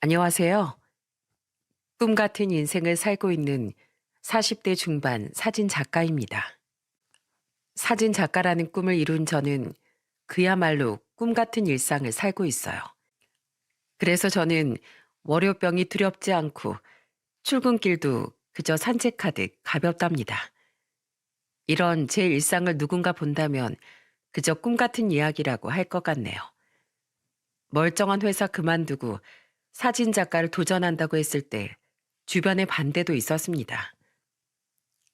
안녕하세요. 꿈 같은 인생을 살고 있는 40대 중반 사진 작가입니다. 사진 작가라는 꿈을 이룬 저는 그야말로 꿈 같은 일상을 살고 있어요. 그래서 저는 월요병이 두렵지 않고 출근길도 그저 산책하듯 가볍답니다. 이런 제 일상을 누군가 본다면 그저 꿈 같은 이야기라고 할 것 같네요. 멀쩡한 회사 그만두고 사진 작가를 도전한다고 했을 때 주변에 반대도 있었습니다.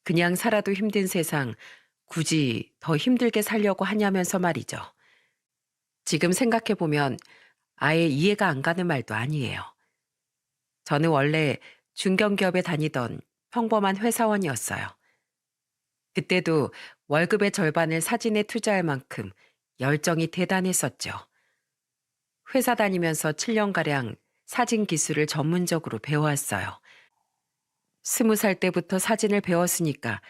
그냥 살아도 힘든 세상 굳이 더 힘들게 살려고 하냐면서 말이죠. 지금 생각해보면 아예 이해가 안 가는 말도 아니에요. 저는 원래 중견기업에 다니던 평범한 회사원이었어요. 그때도 월급의 절반을 사진에 투자할 만큼 열정이 대단했었죠. 회사 다니면서 7년가량 사진 기술을 전문적으로 배워왔어요. 20살 때부터 사진을 배웠으니까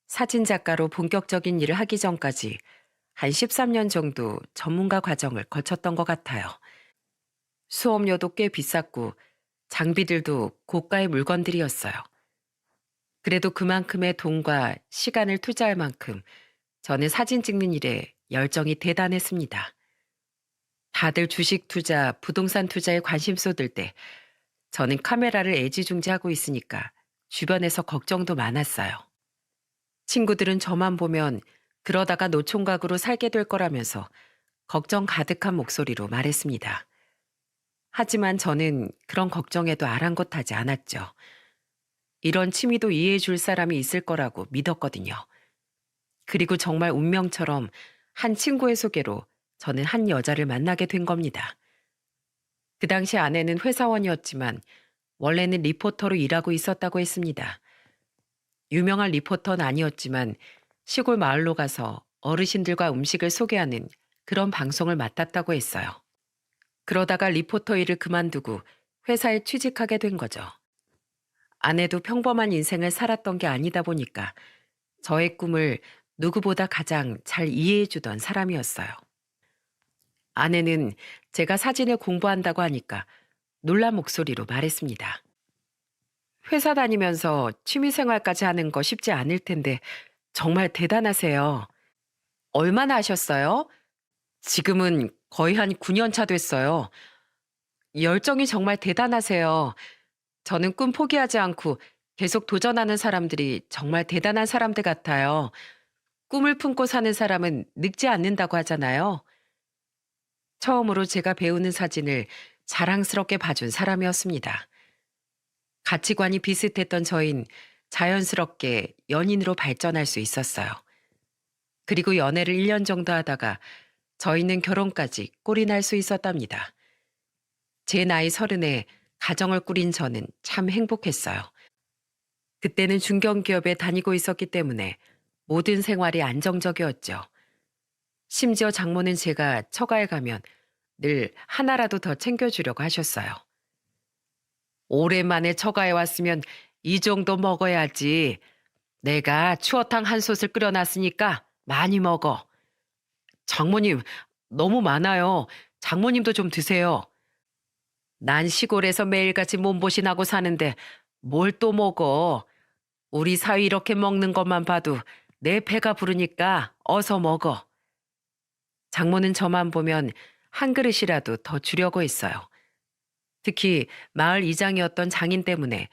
사진 작가로 본격적인 일을 하기 전까지 한 13년 정도 전문가 과정을 거쳤던 것 같아요. 수업료도 꽤 비쌌고 장비들도 고가의 물건들이었어요. 그래도 그만큼의 돈과 시간을 투자할 만큼 저는 사진 찍는 일에 열정이 대단했습니다. 다들 주식 투자, 부동산 투자에 관심 쏟을 때 저는 카메라를 애지중지하고 있으니까 주변에서 걱정도 많았어요. 친구들은 저만 보면 그러다가 노총각으로 살게 될 거라면서 걱정 가득한 목소리로 말했습니다. 하지만 저는 그런 걱정에도 아랑곳하지 않았죠. 이런 취미도 이해해 줄 사람이 있을 거라고 믿었거든요. 그리고 정말 운명처럼 한 친구의 소개로 저는 한 여자를 만나게 된 겁니다. 그 당시 아내는 회사원이었지만 원래는 리포터로 일하고 있었다고 했습니다. 유명한 리포터는 아니었지만 시골 마을로 가서 어르신들과 음식을 소개하는 그런 방송을 맡았다고 했어요. 그러다가 리포터 일을 그만두고 회사에 취직하게 된 거죠. 아내도 평범한 인생을 살았던 게 아니다 보니까 저의 꿈을 누구보다 가장 잘 이해해 주던 사람이었어요. 아내는 제가 사진을 공부한다고 하니까 놀란 목소리로 말했습니다. 회사 다니면서 취미 생활까지 하는 거 쉽지 않을 텐데 정말 대단하세요. 얼마나 하셨어요? 지금은 거의 한 9년 차 됐어요. 열정이 정말 대단하세요. 저는 꿈 포기하지 않고 계속 도전하는 사람들이 정말 대단한 사람들 같아요. 꿈을 품고 사는 사람은 늙지 않는다고 하잖아요. 처음으로 제가 배우는 사진을 자랑스럽게 봐준 사람이었습니다. 가치관이 비슷했던 저흰 자연스럽게 연인으로 발전할 수 있었어요. 그리고 연애를 1년 정도 하다가 저희는 결혼까지 꼴이 날 수 있었답니다. 제 나이 30에 가정을 꾸린 저는 참 행복했어요. 그때는 중견기업에 다니고 있었기 때문에 모든 생활이 안정적이었죠. 심지어 장모는 제가 처가에 가면 늘 하나라도 더 챙겨주려고 하셨어요. 오랜만에 처가에 왔으면 이 정도 먹어야지. 내가 추어탕 한 솥을 끓여놨으니까 많이 먹어. 장모님, 너무 많아요. 장모님도 좀 드세요. 난 시골에서 매일같이 몸보신하고 사는데 뭘 또 먹어. 우리 사위 이렇게 먹는 것만 봐도 내 배가 부르니까 어서 먹어. 장모는 저만 보면 한 그릇이라도 더 주려고 했어요. 특히 마을 이장이었던 장인 때문에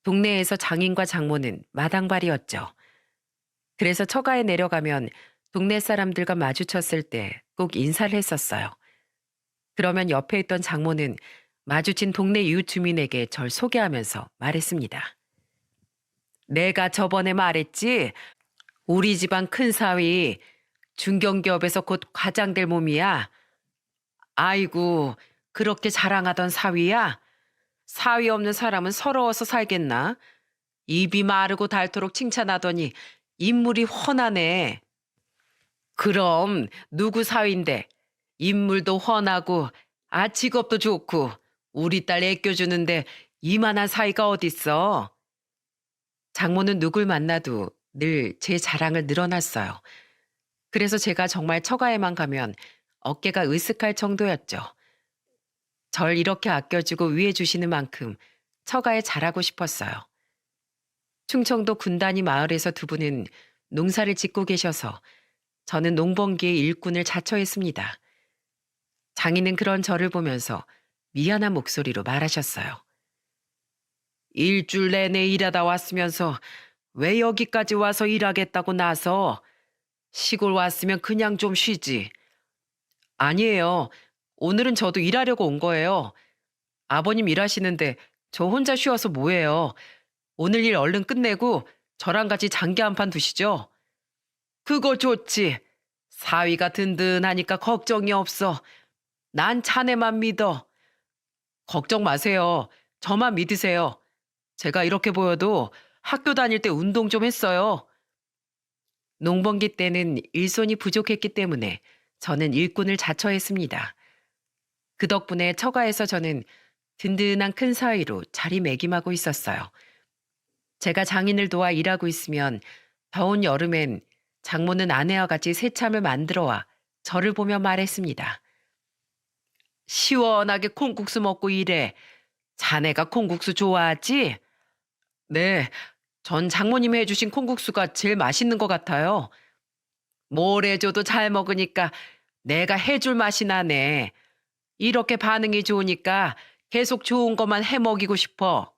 동네에서 장인과 장모는 마당발이었죠. 그래서 처가에 내려가면 동네 사람들과 마주쳤을 때 꼭 인사를 했었어요. 그러면 옆에 있던 장모는 마주친 동네 이웃 주민에게 절 소개하면서 말했습니다. 내가 저번에 말했지? 우리 집안 큰 사위, 중견기업에서 곧 과장 될 몸이야. 아이고, 그렇게 자랑하던 사위야? 사위 없는 사람은 서러워서 살겠나? 입이 마르고 닳도록 칭찬하더니 인물이 훤하네. 그럼 누구 사위인데? 인물도 훤하고 직업도 좋고 우리 딸 애껴주는데 이만한 사이가 어딨어? 장모는 누굴 만나도 늘 제 자랑을 늘어놨어요. 그래서 제가 정말 처가에만 가면 어깨가 으쓱할 정도였죠. 절 이렇게 아껴주고 위해주시는 만큼 처가에 잘하고 싶었어요. 충청도 군단위 마을에서 두 분은 농사를 짓고 계셔서 저는 농번기에 일꾼을 자처했습니다. 장인은 그런 저를 보면서 미안한 목소리로 말하셨어요. 일주일 내내 일하다 왔으면서 왜 여기까지 와서 일하겠다고 나서 시골 왔으면 그냥 좀 쉬지. 아니에요. 오늘은 저도 일하려고 온 거예요. 아버님 일하시는데 저 혼자 쉬어서 뭐해요. 오늘 일 얼른 끝내고 저랑 같이 장기 한 판 두시죠. 그거 좋지. 사위가 든든하니까 걱정이 없어. 난 자네만 믿어. 걱정 마세요. 저만 믿으세요. 제가 이렇게 보여도 학교 다닐 때 운동 좀 했어요. 농번기 때는 일손이 부족했기 때문에 저는 일꾼을 자처했습니다. 그 덕분에 처가에서 저는 든든한 큰 사위로 자리매김하고 있었어요. 제가 장인을 도와 일하고 있으면 더운 여름엔 장모는 아내와 같이 새참을 만들어와 저를 보며 말했습니다. 시원하게 콩국수 먹고 일해. 자네가 콩국수 좋아하지? 네, 전 장모님이 해주신 콩국수가 제일 맛있는 것 같아요. 뭘 해줘도 잘 먹으니까 내가 해줄 맛이 나네. 이렇게 반응이 좋으니까 계속 좋은 것만 해 먹이고 싶어.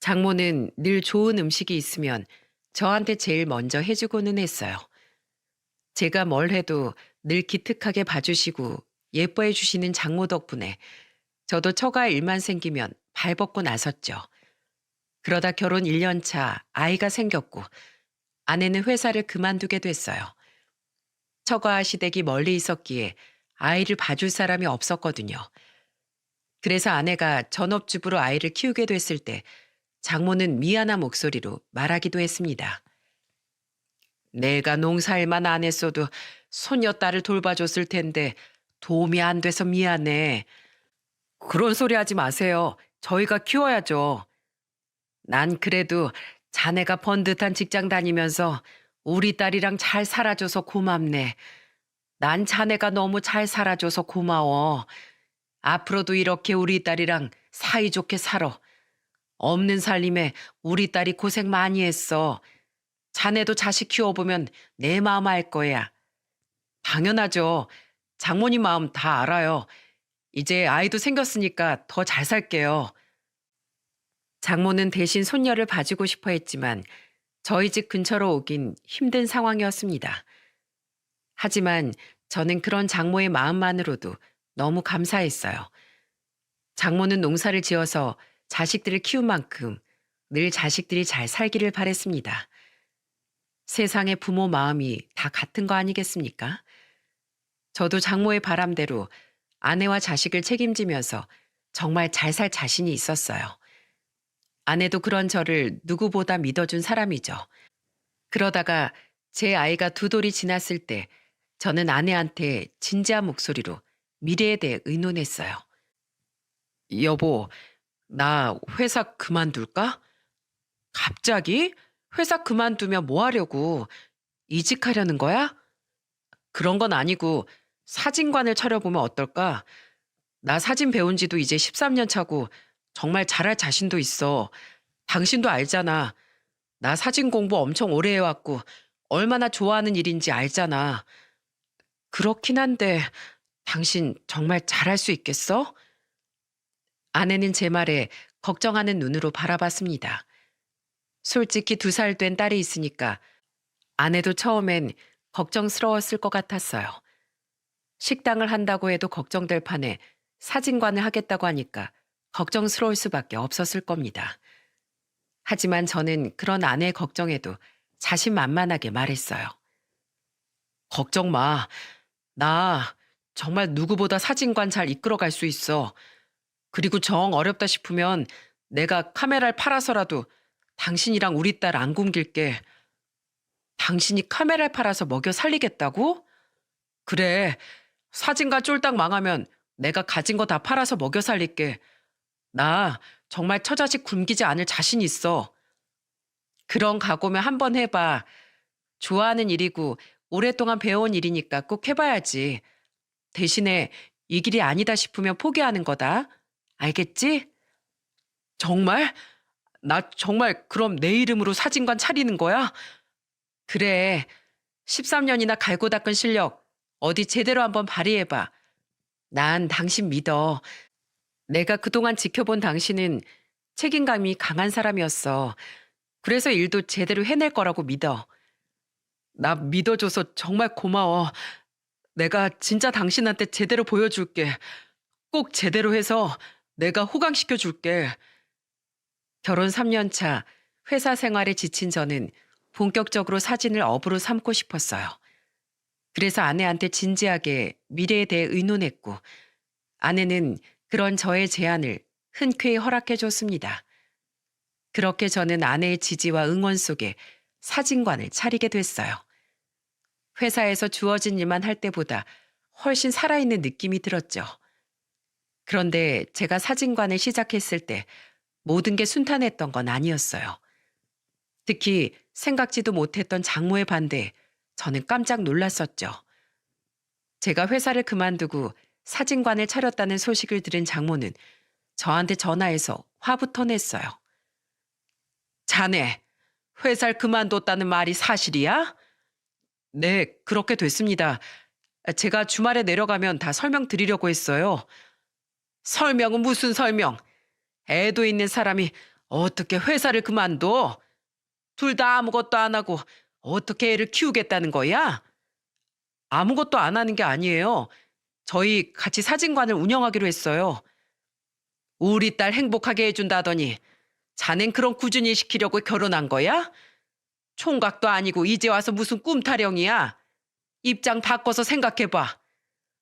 장모는 늘 좋은 음식이 있으면 저한테 제일 먼저 해주고는 했어요. 제가 뭘 해도 늘 기특하게 봐주시고 예뻐해 주시는 장모 덕분에 저도 처가 일만 생기면 발벗고 나섰죠. 그러다 결혼 1년 차 아이가 생겼고 아내는 회사를 그만두게 됐어요. 처가 시댁이 멀리 있었기에 아이를 봐줄 사람이 없었거든요. 그래서 아내가 전업주부로 아이를 키우게 됐을 때 장모는 미안한 목소리로 말하기도 했습니다. 내가 농사일만 안 했어도 손녀딸을 돌봐줬을 텐데 도움이 안 돼서 미안해. 그런 소리 하지 마세요. 저희가 키워야죠. 난 그래도 자네가 번듯한 직장 다니면서 우리 딸이랑 잘 살아줘서 고맙네. 난 자네가 너무 잘 살아줘서 고마워. 앞으로도 이렇게 우리 딸이랑 사이좋게 살아. 없는 살림에 우리 딸이 고생 많이 했어. 자네도 자식 키워보면 내 마음 알 거야. 당연하죠. 장모님 마음 다 알아요. 이제 아이도 생겼으니까 더 잘 살게요. 장모는 대신 손녀를 봐주고 싶어 했지만 저희 집 근처로 오긴 힘든 상황이었습니다. 하지만 저는 그런 장모의 마음만으로도 너무 감사했어요. 장모는 농사를 지어서 자식들을 키운 만큼 늘 자식들이 잘 살기를 바랬습니다. 세상의 부모 마음이 다 같은 거 아니겠습니까? 저도 장모의 바람대로 아내와 자식을 책임지면서 정말 잘 살 자신이 있었어요. 아내도 그런 저를 누구보다 믿어준 사람이죠. 그러다가 제 아이가 두 돌이 지났을 때 저는 아내한테 진지한 목소리로 미래에 대해 의논했어요. 여보, 나 회사 그만둘까? 갑자기? 회사 그만두면 뭐 하려고? 이직하려는 거야? 그런 건 아니고 사진관을 차려보면 어떨까? 나 사진 배운 지도 이제 13년 차고 정말 잘할 자신도 있어. 당신도 알잖아. 나 사진 공부 엄청 오래 해왔고 얼마나 좋아하는 일인지 알잖아. 그렇긴 한데 당신 정말 잘할 수 있겠어? 아내는 제 말에 걱정하는 눈으로 바라봤습니다. 솔직히 2살 된 딸이 있으니까 아내도 처음엔 걱정스러웠을 것 같았어요. 식당을 한다고 해도 걱정될 판에 사진관을 하겠다고 하니까 걱정스러울 수밖에 없었을 겁니다. 하지만 저는 그런 아내의 걱정에도 자신만만하게 말했어요. 걱정 마. 나 정말 누구보다 사진관 잘 이끌어갈 수 있어. 그리고 정 어렵다 싶으면 내가 카메라를 팔아서라도 당신이랑 우리 딸 안 굶길게. 당신이 카메라를 팔아서 먹여 살리겠다고? 그래. 사진관 쫄딱 망하면 내가 가진 거 다 팔아서 먹여 살릴게. 나 정말 처자식 굶기지 않을 자신 있어. 그런 각오면 한번 해봐. 좋아하는 일이고 오랫동안 배워온 일이니까 꼭 해봐야지. 대신에 이 길이 아니다 싶으면 포기하는 거다. 알겠지? 정말? 나 정말 그럼 내 이름으로 사진관 차리는 거야? 그래. 13년이나 갈고 닦은 실력 어디 제대로 한번 발휘해봐. 난 당신 믿어. 내가 그동안 지켜본 당신은 책임감이 강한 사람이었어. 그래서 일도 제대로 해낼 거라고 믿어. 나 믿어줘서 정말 고마워. 내가 진짜 당신한테 제대로 보여줄게. 꼭 제대로 해서 내가 호강시켜 줄게. 결혼 3년 차 회사 생활에 지친 저는 본격적으로 사진을 업으로 삼고 싶었어요. 그래서 아내한테 진지하게 미래에 대해 의논했고 아내는 그런 저의 제안을 흔쾌히 허락해 줬습니다. 그렇게 저는 아내의 지지와 응원 속에 사진관을 차리게 됐어요. 회사에서 주어진 일만 할 때보다 훨씬 살아있는 느낌이 들었죠. 그런데 제가 사진관을 시작했을 때 모든 게 순탄했던 건 아니었어요. 특히 생각지도 못했던 장모의 반대에 저는 깜짝 놀랐었죠. 제가 회사를 그만두고 사진관을 차렸다는 소식을 들은 장모는 저한테 전화해서 화부터 냈어요. 자네, 회사를 그만뒀다는 말이 사실이야? 네, 그렇게 됐습니다. 제가 주말에 내려가면 다 설명드리려고 했어요. 설명은 무슨 설명? 애도 있는 사람이 어떻게 회사를 그만둬? 둘 다 아무것도 안 하고 어떻게 애를 키우겠다는 거야? 아무것도 안 하는 게 아니에요. 저희 같이 사진관을 운영하기로 했어요. 우리 딸 행복하게 해준다더니 자넨 그런 꾸준히 시키려고 결혼한 거야? 총각도 아니고 이제 와서 무슨 꿈 타령이야? 입장 바꿔서 생각해봐.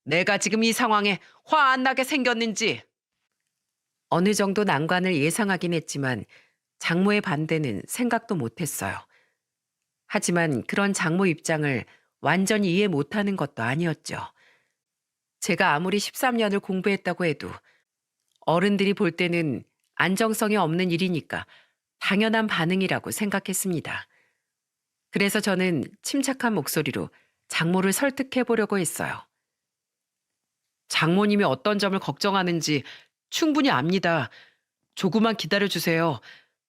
내가 지금 이 상황에 화 안 나게 생겼는지. 어느 정도 난관을 예상하긴 했지만 장모의 반대는 생각도 못했어요. 하지만 그런 장모 입장을 완전히 이해 못하는 것도 아니었죠. 제가 아무리 13년을 공부했다고 해도 어른들이 볼 때는 안정성이 없는 일이니까 당연한 반응이라고 생각했습니다. 그래서 저는 침착한 목소리로 장모를 설득해 보려고 했어요. 장모님이 어떤 점을 걱정하는지 충분히 압니다. 조금만 기다려주세요.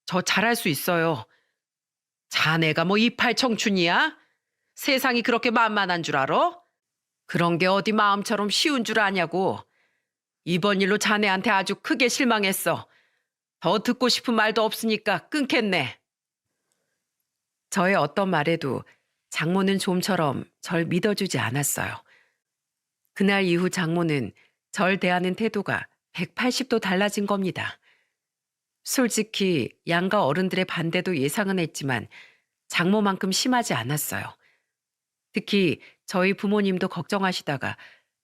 저 잘할 수 있어요. 자네가 뭐 이팔 청춘이야? 세상이 그렇게 만만한 줄 알아? 그런 게 어디 마음처럼 쉬운 줄 아냐고. 이번 일로 자네한테 아주 크게 실망했어. 더 듣고 싶은 말도 없으니까 끊겠네. 저의 어떤 말에도 장모는 좀처럼 절 믿어주지 않았어요. 그날 이후 장모는 절 대하는 태도가 180도 달라진 겁니다. 솔직히 양가 어른들의 반대도 예상은 했지만 장모만큼 심하지 않았어요. 특히 저희 부모님도 걱정하시다가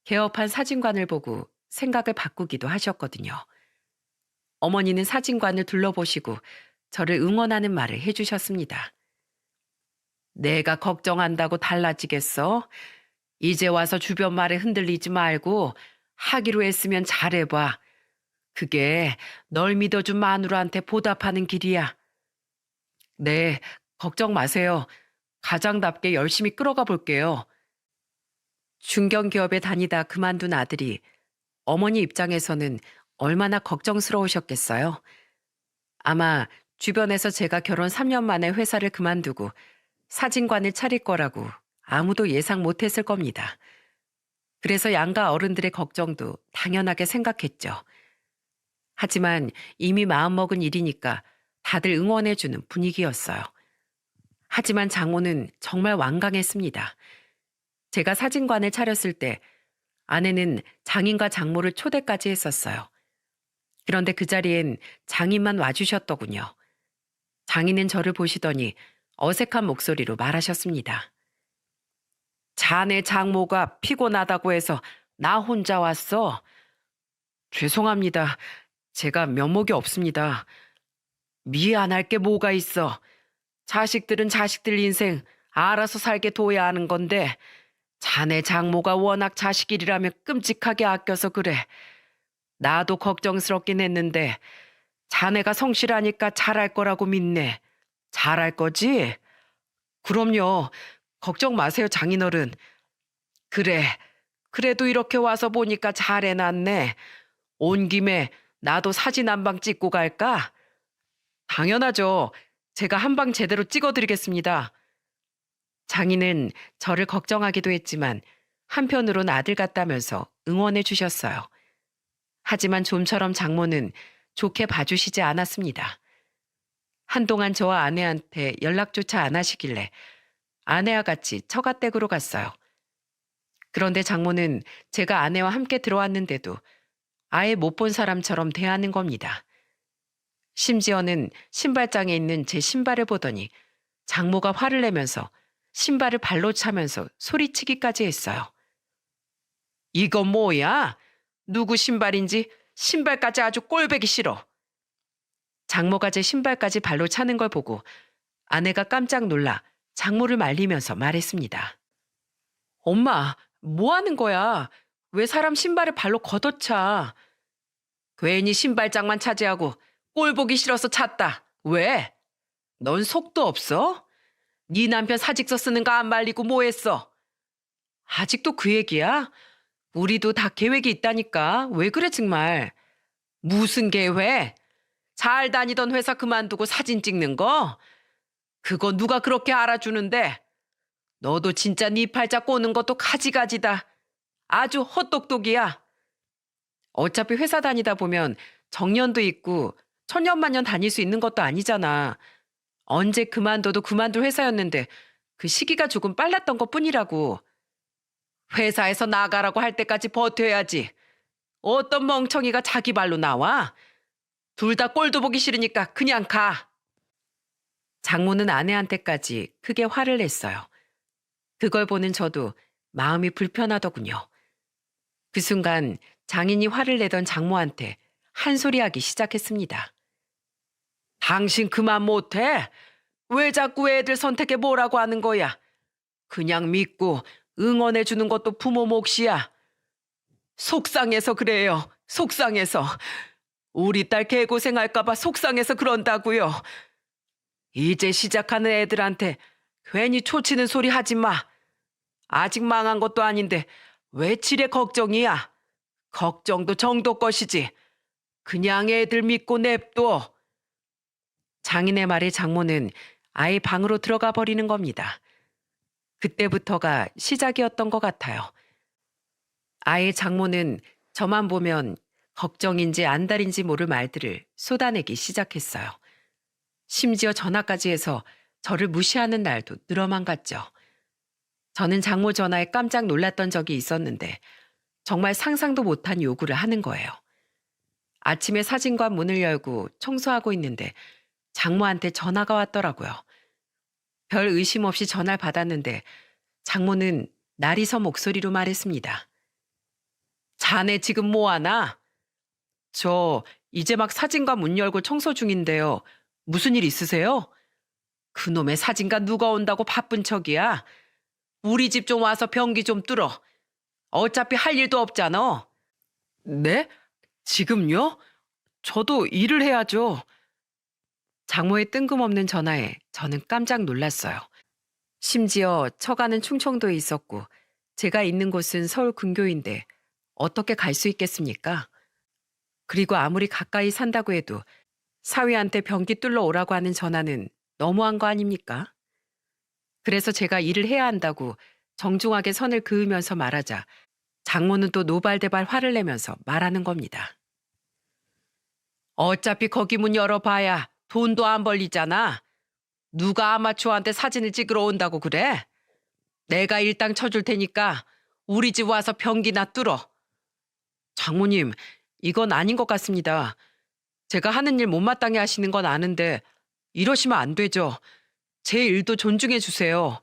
개업한 사진관을 보고 생각을 바꾸기도 하셨거든요. 어머니는 사진관을 둘러보시고 저를 응원하는 말을 해주셨습니다. 내가 걱정한다고 달라지겠어? 이제 와서 주변 말에 흔들리지 말고 하기로 했으면 잘해봐. 그게 널 믿어준 마누라한테 보답하는 길이야. 네, 걱정 마세요. 가장답게 열심히 끌어가 볼게요. 중견기업에 다니다 그만둔 아들이 어머니 입장에서는 얼마나 걱정스러우셨겠어요. 아마 주변에서 제가 결혼 3년 만에 회사를 그만두고 사진관을 차릴 거라고 아무도 예상 못했을 겁니다. 그래서 양가 어른들의 걱정도 당연하게 생각했죠. 하지만 이미 마음먹은 일이니까 다들 응원해주는 분위기였어요. 하지만 장모는 정말 완강했습니다. 제가 사진관을 차렸을 때 아내는 장인과 장모를 초대까지 했었어요. 그런데 그 자리엔 장인만 와주셨더군요. 장인은 저를 보시더니 어색한 목소리로 말하셨습니다. 자네 장모가 피곤하다고 해서 나 혼자 왔어. 죄송합니다. 제가 면목이 없습니다. 미안할 게 뭐가 있어. 자식들은 자식들 인생 알아서 살게 둬야 하는 건데 자네 장모가 워낙 자식이라면 끔찍하게 아껴서 그래. 나도 걱정스럽긴 했는데 자네가 성실하니까 잘할 거라고 믿네. 잘할 거지? 그럼요. 걱정 마세요, 장인어른. 그래. 그래도 이렇게 와서 보니까 잘 해놨네. 온 김에 나도 사진 한 방 찍고 갈까? 당연하죠. 제가 한 방 제대로 찍어드리겠습니다. 장인은 저를 걱정하기도 했지만 한편으론 아들 같다면서 응원해 주셨어요. 하지만 좀처럼 장모는 좋게 봐주시지 않았습니다. 한동안 저와 아내한테 연락조차 안 하시길래 아내와 같이 처가댁으로 갔어요. 그런데 장모는 제가 아내와 함께 들어왔는데도 아예 못 본 사람처럼 대하는 겁니다. 심지어는 신발장에 있는 제 신발을 보더니 장모가 화를 내면서 신발을 발로 차면서 소리치기까지 했어요. 이거 뭐야? 누구 신발인지 신발까지 아주 꼴보기 싫어. 장모가 제 신발까지 발로 차는 걸 보고 아내가 깜짝 놀라 장모를 말리면서 말했습니다. 엄마, 뭐 하는 거야? 왜 사람 신발을 발로 걷어차? 괜히 신발장만 차지하고 꼴 보기 싫어서 찼다. 왜? 넌 속도 없어? 네 남편 사직서 쓰는 거 안 말리고 뭐 했어? 아직도 그 얘기야? 우리도 다 계획이 있다니까. 왜 그래 정말? 무슨 계획? 잘 다니던 회사 그만두고 사진 찍는 거? 그거 누가 그렇게 알아주는데? 너도 진짜 네 팔자 꼬는 것도 가지가지다. 아주 헛똑똑이야. 어차피 회사 다니다 보면 정년도 있고 천년만년 다닐 수 있는 것도 아니잖아. 언제 그만둬도 그만둘 회사였는데 그 시기가 조금 빨랐던 것뿐이라고. 회사에서 나가라고 할 때까지 버텨야지. 어떤 멍청이가 자기 발로 나와? 둘 다 꼴도 보기 싫으니까 그냥 가. 장모는 아내한테까지 크게 화를 냈어요. 그걸 보는 저도 마음이 불편하더군요. 그 순간 장인이 화를 내던 장모한테 한 소리 하기 시작했습니다. 당신 그만 못해? 왜 자꾸 애들 선택해 뭐라고 하는 거야? 그냥 믿고 응원해 주는 것도 부모 몫이야. 속상해서 그래요. 속상해서. 우리 딸 개고생할까 봐 속상해서 그런다고요. 이제 시작하는 애들한테 괜히 초치는 소리 하지 마. 아직 망한 것도 아닌데 왜 지레 걱정이야? 걱정도 정도 것이지. 그냥 애들 믿고 냅둬. 장인의 말에 장모는 아예 방으로 들어가 버리는 겁니다. 그때부터가 시작이었던 것 같아요. 아예 장모는 저만 보면 걱정인지 안달인지 모를 말들을 쏟아내기 시작했어요. 심지어 전화까지 해서 저를 무시하는 날도 늘어만 갔죠. 저는 장모 전화에 깜짝 놀랐던 적이 있었는데 정말 상상도 못한 요구를 하는 거예요. 아침에 사진관 문을 열고 청소하고 있는데 장모한테 전화가 왔더라고요. 별 의심 없이 전화를 받았는데 장모는 날이서 목소리로 말했습니다. 자네 지금 뭐 하나? 저 이제 막 사진관 문 열고 청소 중인데요. 무슨 일 있으세요? 그놈의 사진관 누가 온다고 바쁜 척이야. 우리 집 좀 와서 변기 좀 뚫어. 어차피 할 일도 없잖아. 네? 지금요? 저도 일을 해야죠. 장모의 뜬금없는 전화에 저는 깜짝 놀랐어요. 심지어 처가는 충청도에 있었고 제가 있는 곳은 서울 근교인데 어떻게 갈 수 있겠습니까? 그리고 아무리 가까이 산다고 해도 사위한테 변기 뚫러 오라고 하는 전화는 너무한 거 아닙니까? 그래서 제가 일을 해야 한다고 정중하게 선을 그으면서 말하자 장모는 또 노발대발 화를 내면서 말하는 겁니다. 어차피 거기 문 열어봐야 돈도 안 벌리잖아. 누가 아마추어한테 사진을 찍으러 온다고 그래? 내가 일당 쳐줄 테니까 우리 집 와서 변기나 뚫어. 장모님, 이건 아닌 것 같습니다. 제가 하는 일 못마땅해 하시는 건 아는데 이러시면 안 되죠. 제 일도 존중해 주세요.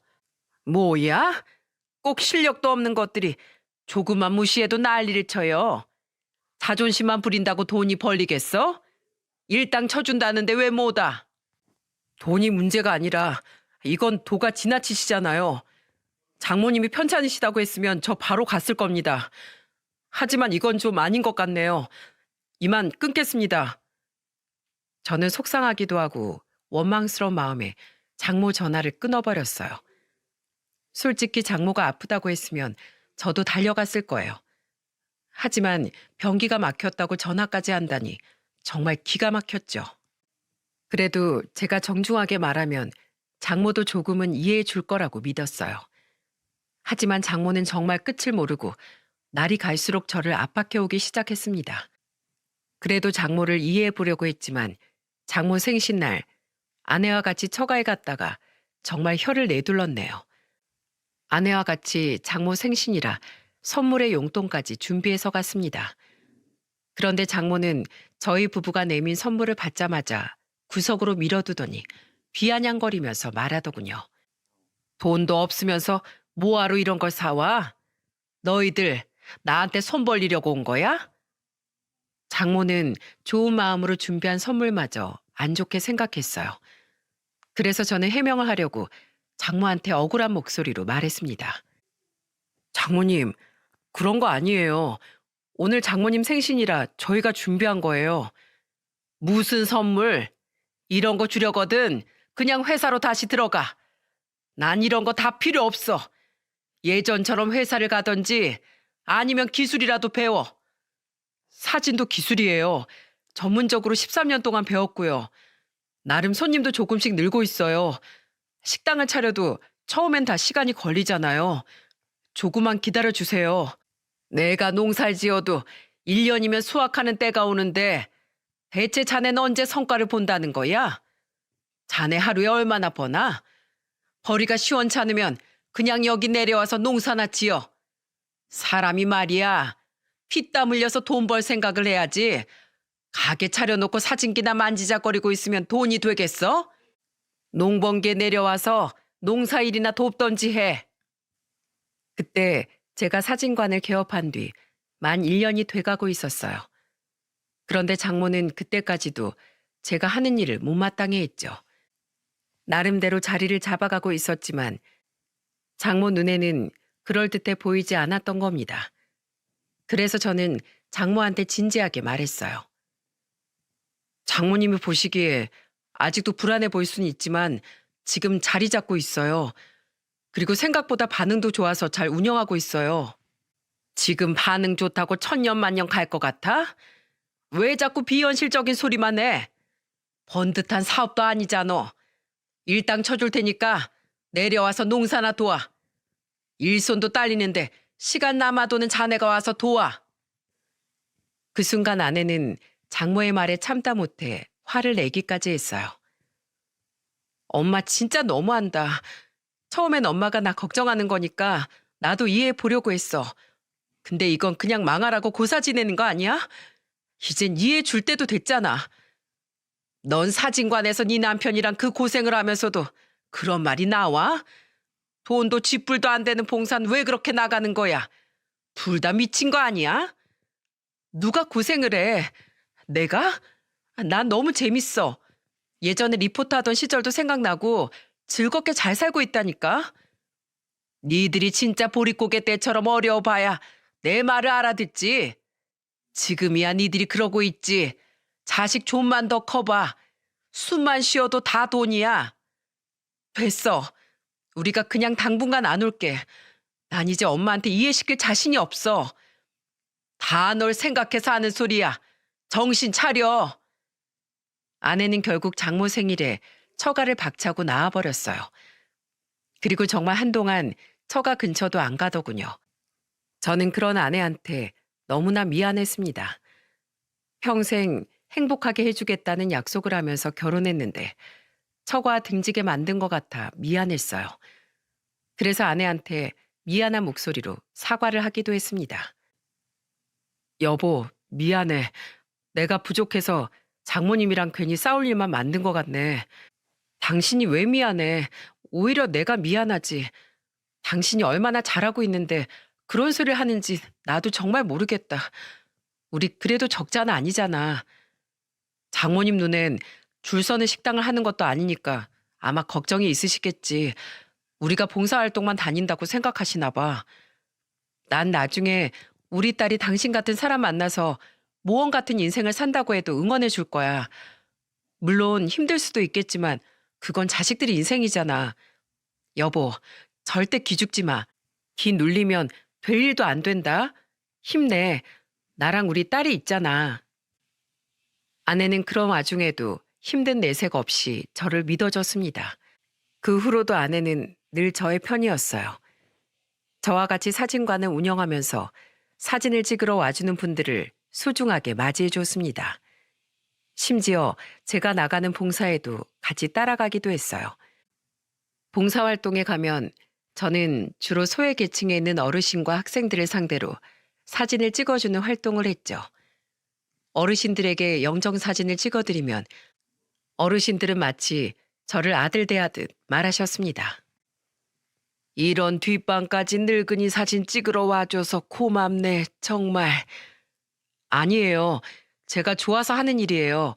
뭐야? 꼭 실력도 없는 것들이 조금만 무시해도 난리를 쳐요. 자존심만 부린다고 돈이 벌리겠어? 일당 쳐준다는데 왜 못와? 돈이 문제가 아니라 이건 도가 지나치시잖아요. 장모님이 편찮으시다고 했으면 저 바로 갔을 겁니다. 하지만 이건 좀 아닌 것 같네요. 이만 끊겠습니다. 저는 속상하기도 하고 원망스러운 마음에 장모 전화를 끊어버렸어요. 솔직히 장모가 아프다고 했으면 저도 달려갔을 거예요. 하지만 변기가 막혔다고 전화까지 한다니 정말 기가 막혔죠. 그래도 제가 정중하게 말하면 장모도 조금은 이해해 줄 거라고 믿었어요. 하지만 장모는 정말 끝을 모르고 날이 갈수록 저를 압박해 오기 시작했습니다. 그래도 장모를 이해해 보려고 했지만 장모 생신날 아내와 같이 처가에 갔다가 정말 혀를 내둘렀네요. 아내와 같이 장모 생신이라 선물의 용돈까지 준비해서 갔습니다. 그런데 장모는 저희 부부가 내민 선물을 받자마자 구석으로 밀어두더니 비아냥거리면서 말하더군요. 돈도 없으면서 뭐하러 이런 걸 사와? 너희들 나한테 손 벌리려고 온 거야? 장모는 좋은 마음으로 준비한 선물마저 안 좋게 생각했어요. 그래서 저는 해명을 하려고 장모한테 억울한 목소리로 말했습니다. 장모님, 그런 거 아니에요. 오늘 장모님 생신이라 저희가 준비한 거예요. 무슨 선물? 이런 거 주려거든 그냥 회사로 다시 들어가. 난 이런 거 다 필요 없어. 예전처럼 회사를 가든지 아니면 기술이라도 배워. 사진도 기술이에요. 전문적으로 13년 동안 배웠고요. 나름 손님도 조금씩 늘고 있어요. 식당을 차려도 처음엔 다 시간이 걸리잖아요. 조금만 기다려주세요. 내가 농사를 지어도 1년이면 수확하는 때가 오는데 대체 자네는 언제 성과를 본다는 거야? 자네 하루에 얼마나 버나? 벌이가 시원찮으면 그냥 여기 내려와서 농사나 지어. 사람이 말이야. 피땀 흘려서 돈 벌 생각을 해야지. 가게 차려놓고 사진기나 만지작거리고 있으면 돈이 되겠어? 농번기에 내려와서 농사일이나 돕던지 해. 그때 제가 사진관을 개업한 뒤 만 1년이 돼가고 있었어요. 그런데 장모는 그때까지도 제가 하는 일을 못마땅해 했죠. 나름대로 자리를 잡아가고 있었지만 장모 눈에는 그럴듯해 보이지 않았던 겁니다. 그래서 저는 장모한테 진지하게 말했어요. 장모님이 보시기에 아직도 불안해 보일 수는 있지만 지금 자리 잡고 있어요. 그리고 생각보다 반응도 좋아서 잘 운영하고 있어요. 지금 반응 좋다고 천년만년 갈 것 같아? 왜 자꾸 비현실적인 소리만 해? 번듯한 사업도 아니잖아. 일당 쳐줄 테니까 내려와서 농사나 도와. 일손도 딸리는데 시간 남아도는 자네가 와서 도와. 그 순간 아내는 장모의 말에 참다 못해 화를 내기까지 했어요. 엄마 진짜 너무한다. 처음엔 엄마가 나 걱정하는 거니까 나도 이해해 보려고 했어. 근데 이건 그냥 망하라고 고사 지내는 거 아니야? 이젠 이해해 줄 때도 됐잖아. 넌 사진관에서 네 남편이랑 그 고생을 하면서도 그런 말이 나와? 돈도 쥐뿔도 안 되는 봉사는 왜 그렇게 나가는 거야? 둘 다 미친 거 아니야? 누가 고생을 해? 내가? 난 너무 재밌어. 예전에 리포터 하던 시절도 생각나고 즐겁게 잘 살고 있다니까. 니들이 진짜 보릿고개 때처럼 어려워봐야 내 말을 알아듣지. 지금이야 니들이 그러고 있지. 자식 좀만 더 커봐. 숨만 쉬어도 다 돈이야. 됐어. 우리가 그냥 당분간 안 올게. 난 이제 엄마한테 이해시킬 자신이 없어. 다 널 생각해서 하는 소리야. 정신 차려. 아내는 결국 장모 생일에 처가를 박차고 나와버렸어요. 그리고 정말 한동안 처가 근처도 안 가더군요. 저는 그런 아내한테 너무나 미안했습니다. 평생 행복하게 해주겠다는 약속을 하면서 결혼했는데 처가 등지게 만든 것 같아 미안했어요. 그래서 아내한테 미안한 목소리로 사과를 하기도 했습니다. 여보, 미안해. 내가 부족해서 장모님이랑 괜히 싸울 일만 만든 것 같네. 당신이 왜 미안해? 오히려 내가 미안하지. 당신이 얼마나 잘하고 있는데 그런 소리를 하는지 나도 정말 모르겠다. 우리 그래도 적자는 아니잖아. 장모님 눈엔 줄 서는 식당을 하는 것도 아니니까 아마 걱정이 있으시겠지. 우리가 봉사활동만 다닌다고 생각하시나 봐. 난 나중에 우리 딸이 당신 같은 사람 만나서 모험 같은 인생을 산다고 해도 응원해 줄 거야. 물론 힘들 수도 있겠지만 그건 자식들이 인생이잖아. 여보, 절대 기죽지 마. 기 눌리면 별일도 안 된다. 힘내. 나랑 우리 딸이 있잖아. 아내는 그런 와중에도 힘든 내색 없이 저를 믿어줬습니다. 그 후로도 아내는 늘 저의 편이었어요. 저와 같이 사진관을 운영하면서 사진을 찍으러 와주는 분들을 소중하게 맞이해줬습니다. 심지어 제가 나가는 봉사에도 같이 따라가기도 했어요. 봉사활동에 가면 저는 주로 소외계층에 있는 어르신과 학생들을 상대로 사진을 찍어주는 활동을 했죠. 어르신들에게 영정사진을 찍어드리면 어르신들은 마치 저를 아들 대하듯 말하셨습니다. 이런 뒷방까지 늙은이 사진 찍으러 와줘서 고맙네, 정말. 아니에요. 제가 좋아서 하는 일이에요.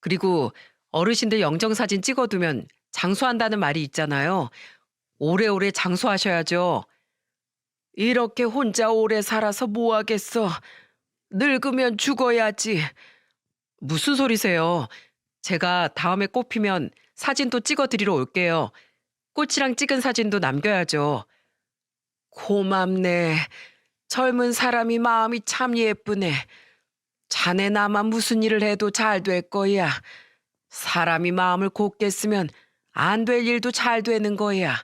그리고 어르신들 영정사진 찍어두면 장수한다는 말이 있잖아요. 오래오래 장수하셔야죠. 이렇게 혼자 오래 살아서 뭐 하겠어. 늙으면 죽어야지. 무슨 소리세요? 제가 다음에 꽃피면 사진도 찍어드리러 올게요. 꽃이랑 찍은 사진도 남겨야죠. 고맙네. 젊은 사람이 마음이 참 예쁘네. 자네 나만 무슨 일을 해도 잘 될 거야. 사람이 마음을 곱게 쓰면 안 될 일도 잘 되는 거야.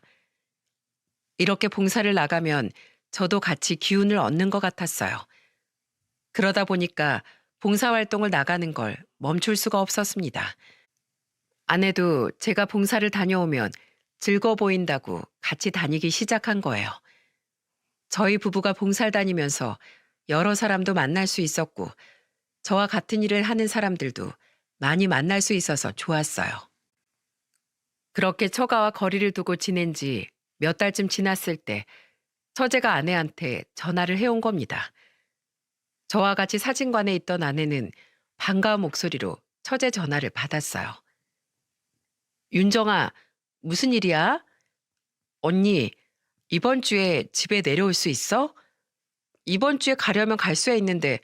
이렇게 봉사를 나가면 저도 같이 기운을 얻는 것 같았어요. 그러다 보니까 봉사활동을 나가는 걸 멈출 수가 없었습니다. 아내도 제가 봉사를 다녀오면 즐거워 보인다고 같이 다니기 시작한 거예요. 저희 부부가 봉사를 다니면서 여러 사람도 만날 수 있었고 저와 같은 일을 하는 사람들도 많이 만날 수 있어서 좋았어요. 그렇게 처가와 거리를 두고 지낸 지 몇 달쯤 지났을 때 처제가 아내한테 전화를 해온 겁니다. 저와 같이 사진관에 있던 아내는 반가운 목소리로 처제 전화를 받았어요. 윤정아, 무슨 일이야? 언니, 이번 주에 집에 내려올 수 있어? 이번 주에 가려면 갈 수야 있는데,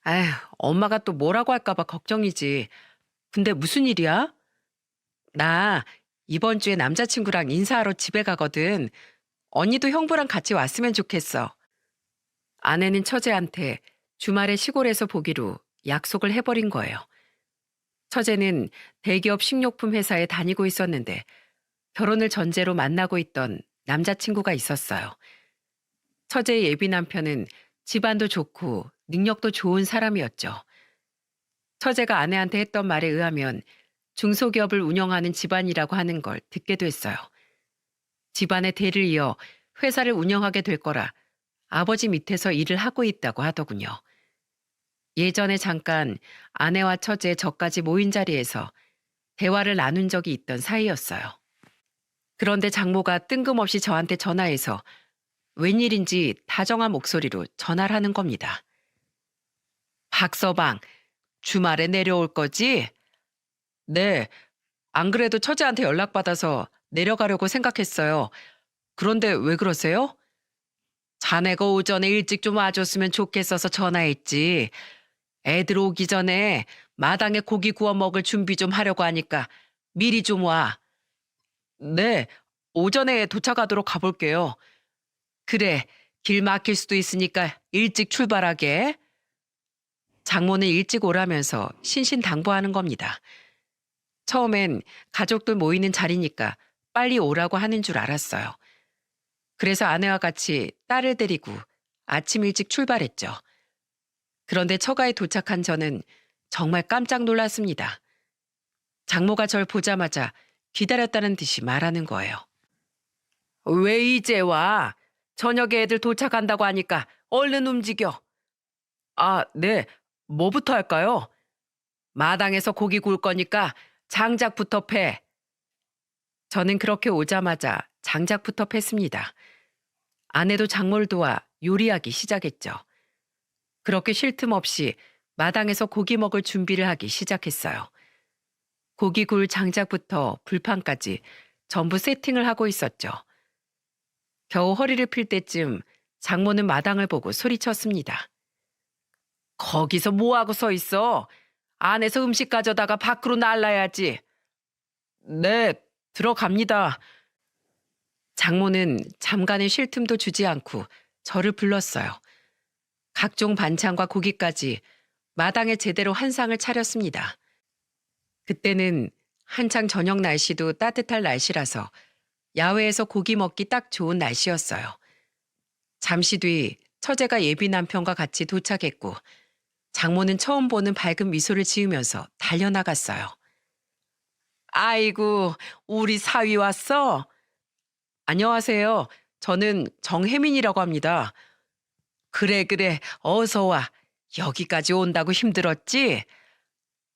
아휴, 엄마가 또 뭐라고 할까봐 걱정이지. 근데 무슨 일이야? 나 이번 주에 남자친구랑 인사하러 집에 가거든. 언니도 형부랑 같이 왔으면 좋겠어. 아내는 처제한테 주말에 시골에서 보기로 약속을 해버린 거예요. 처제는 대기업 식료품 회사에 다니고 있었는데 결혼을 전제로 만나고 있던 남자친구가 있었어요. 처제의 예비 남편은 집안도 좋고 능력도 좋은 사람이었죠. 처제가 아내한테 했던 말에 의하면 중소기업을 운영하는 집안이라고 하는 걸 듣게 됐어요. 집안의 대를 이어 회사를 운영하게 될 거라 아버지 밑에서 일을 하고 있다고 하더군요. 예전에 잠깐 아내와 처제 저까지 모인 자리에서 대화를 나눈 적이 있던 사이였어요. 그런데 장모가 뜬금없이 저한테 전화해서 웬일인지 다정한 목소리로 전화를 하는 겁니다. 박서방, 주말에 내려올 거지? 네, 안 그래도 처제한테 연락받아서 내려가려고 생각했어요. 그런데 왜 그러세요? 자네가 오전에 일찍 좀 와줬으면 좋겠어서 전화했지. 애들 오기 전에 마당에 고기 구워 먹을 준비 좀 하려고 하니까 미리 좀 와. 네, 오전에 도착하도록 가볼게요. 그래, 길 막힐 수도 있으니까 일찍 출발하게. 장모는 일찍 오라면서 신신당부하는 겁니다. 처음엔 가족들 모이는 자리니까 빨리 오라고 하는 줄 알았어요. 그래서 아내와 같이 딸을 데리고 아침 일찍 출발했죠. 그런데 처가에 도착한 저는 정말 깜짝 놀랐습니다. 장모가 절 보자마자 기다렸다는 듯이 말하는 거예요. 왜 이제 와? 저녁에 애들 도착한다고 하니까 얼른 움직여. 아, 네. 뭐부터 할까요? 마당에서 고기 구울 거니까 장작부터 패. 저는 그렇게 오자마자 장작부터 팼습니다. 아내도 장모를 도와 요리하기 시작했죠. 그렇게 쉴 틈 없이 마당에서 고기 먹을 준비를 하기 시작했어요. 고기 구울 장작부터 불판까지 전부 세팅을 하고 있었죠. 겨우 허리를 필 때쯤 장모는 마당을 보고 소리쳤습니다. 거기서 뭐하고 서 있어? 안에서 음식 가져다가 밖으로 날라야지. 네, 들어갑니다. 장모는 잠깐의 쉴 틈도 주지 않고 저를 불렀어요. 각종 반찬과 고기까지 마당에 제대로 한 상을 차렸습니다. 그때는 한창 저녁 날씨도 따뜻할 날씨라서 야외에서 고기 먹기 딱 좋은 날씨였어요. 잠시 뒤 처제가 예비 남편과 같이 도착했고 장모는 처음 보는 밝은 미소를 지으면서 달려나갔어요. 아이고, 우리 사위 왔어? 안녕하세요. 저는 정혜민이라고 합니다. 그래, 그래. 어서 와. 여기까지 온다고 힘들었지?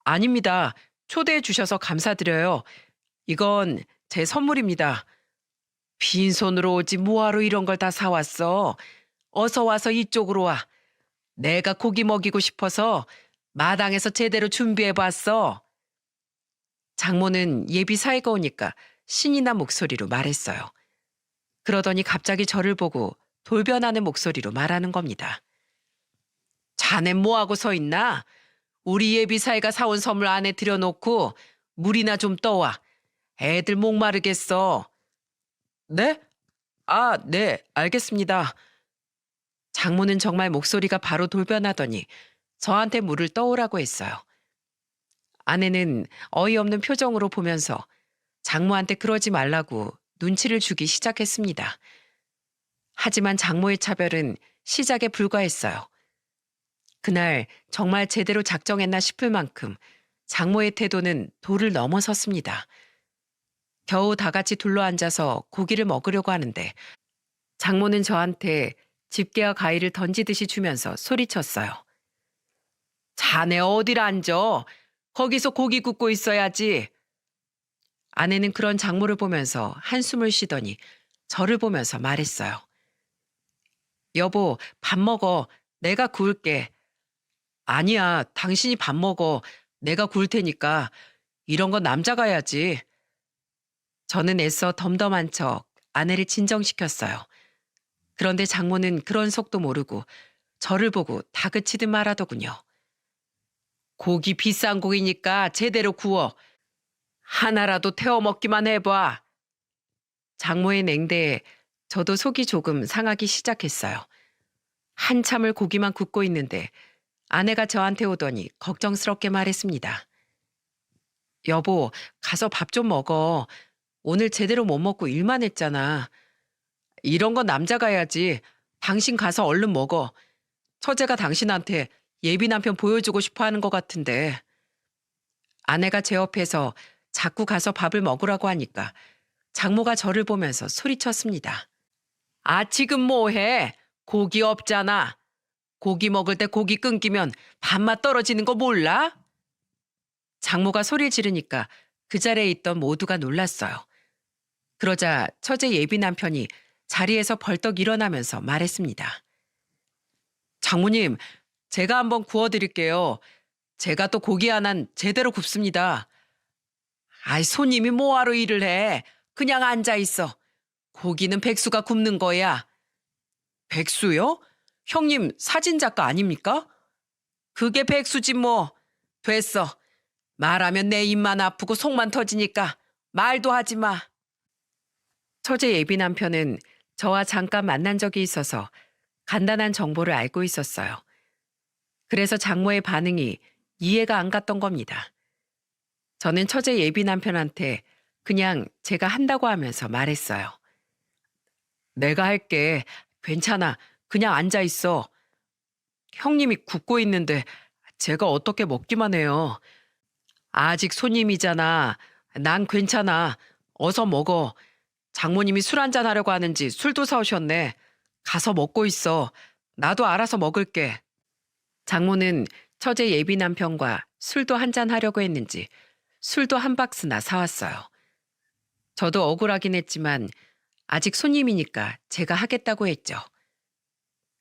아닙니다. 초대해 주셔서 감사드려요. 이건 제 선물입니다. 빈손으로 오지 뭐하러 이런 걸 다 사왔어. 어서 와서 이쪽으로 와. 내가 고기 먹이고 싶어서 마당에서 제대로 준비해봤어. 장모는 예비 사이가 오니까 신이 난 목소리로 말했어요. 그러더니 갑자기 저를 보고 돌변하는 목소리로 말하는 겁니다. 자네 뭐하고 서 있나? 우리 예비 사이가 사온 선물 안에 들여놓고 물이나 좀 떠와. 애들 목마르겠어. 네? 아, 네, 알겠습니다. 장모는 정말 목소리가 바로 돌변하더니 저한테 물을 떠오라고 했어요. 아내는 어이없는 표정으로 보면서 장모한테 그러지 말라고 눈치를 주기 시작했습니다. 하지만 장모의 차별은 시작에 불과했어요. 그날 정말 제대로 작정했나 싶을 만큼 장모의 태도는 도를 넘어섰습니다. 겨우 다 같이 둘러앉아서 고기를 먹으려고 하는데 장모는 저한테 집게와 가위를 던지듯이 주면서 소리쳤어요. 자네 어딜 앉아? 거기서 고기 굽고 있어야지. 아내는 그런 장모를 보면서 한숨을 쉬더니 저를 보면서 말했어요. 여보, 밥 먹어. 내가 구울게. 아니야, 당신이 밥 먹어. 내가 구울 테니까. 이런 건 남자가 해야지. 저는 애써 덤덤한 척 아내를 진정시켰어요. 그런데 장모는 그런 속도 모르고 저를 보고 다그치듯 말하더군요. 고기 비싼 고기니까 제대로 구워. 하나라도 태워 먹기만 해봐. 장모의 냉대에 저도 속이 조금 상하기 시작했어요. 한참을 고기만 굽고 있는데 아내가 저한테 오더니 걱정스럽게 말했습니다. 여보, 가서 밥 좀 먹어. 오늘 제대로 못 먹고 일만 했잖아. 이런 건 남자가 해야지. 당신 가서 얼른 먹어. 처제가 당신한테 예비 남편 보여주고 싶어 하는 것 같은데. 아내가 제 옆에서 자꾸 가서 밥을 먹으라고 하니까 장모가 저를 보면서 소리쳤습니다. 아, 지금 뭐해? 고기 없잖아. 고기 먹을 때 고기 끊기면 밥맛 떨어지는 거 몰라? 장모가 소리를 지르니까 그 자리에 있던 모두가 놀랐어요. 그러자 처제 예비 남편이 자리에서 벌떡 일어나면서 말했습니다. 장모님, 제가 한번 구워드릴게요. 제가 또 고기 하나는 제대로 굽습니다. 아이, 손님이 뭐하러 일을 해? 그냥 앉아있어. 고기는 백수가 굽는 거야. 백수요? 형님 사진작가 아닙니까? 그게 백수지 뭐. 됐어. 말하면 내 입만 아프고 속만 터지니까 말도 하지 마. 처제 예비 남편은 저와 잠깐 만난 적이 있어서 간단한 정보를 알고 있었어요. 그래서 장모의 반응이 이해가 안 갔던 겁니다. 저는 처제 예비 남편한테 그냥 제가 한다고 하면서 말했어요. 내가 할게. 괜찮아. 그냥 앉아 있어. 형님이 굽고 있는데 제가 어떻게 먹기만 해요. 아직 손님이잖아. 난 괜찮아. 어서 먹어. 장모님이 술 한잔 하려고 하는지 술도 사오셨네. 가서 먹고 있어. 나도 알아서 먹을게. 장모는 처제 예비 남편과 술도 한잔 하려고 했는지 술도 한 박스나 사왔어요. 저도 억울하긴 했지만 아직 손님이니까 제가 하겠다고 했죠.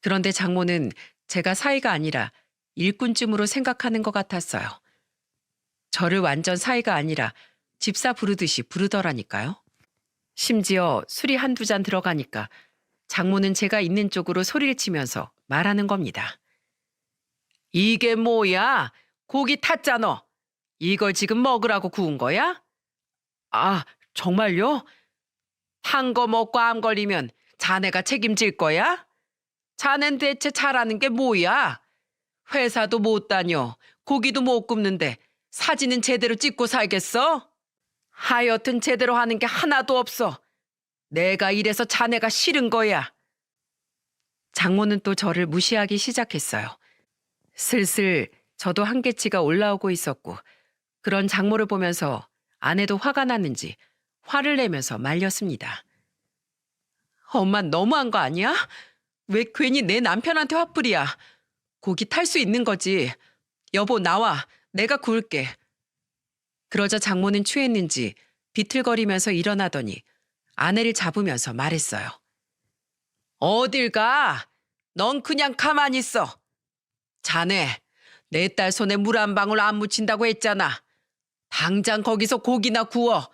그런데 장모는 제가 사이가 아니라 일꾼쯤으로 생각하는 것 같았어요. 저를 완전 사이가 아니라 집사 부르듯이 부르더라니까요. 심지어 술이 한두 잔 들어가니까 장모는 제가 있는 쪽으로 소리를 치면서 말하는 겁니다. 이게 뭐야? 고기 탔잖아. 이걸 지금 먹으라고 구운 거야? 아, 정말요? 탄 거 먹고 암 걸리면 자네가 책임질 거야? 자넨 대체 잘하는 게 뭐야? 회사도 못 다녀. 고기도 못 굽는데 사진은 제대로 찍고 살겠어? 하여튼 제대로 하는 게 하나도 없어. 내가 이래서 자네가 싫은 거야. 장모는 또 저를 무시하기 시작했어요. 슬슬 저도 한계치가 올라오고 있었고 그런 장모를 보면서 아내도 화가 났는지 화를 내면서 말렸습니다. 엄마 너무한 거 아니야? 왜 괜히 내 남편한테 화풀이야? 고기 탈 수 있는 거지. 여보 나와. 내가 구울게. 그러자 장모는 취했는지 비틀거리면서 일어나더니 아내를 잡으면서 말했어요. 어딜 가? 넌 그냥 가만히 있어. 자네, 내 딸 손에 물 한 방울 안 묻힌다고 했잖아. 당장 거기서 고기나 구워.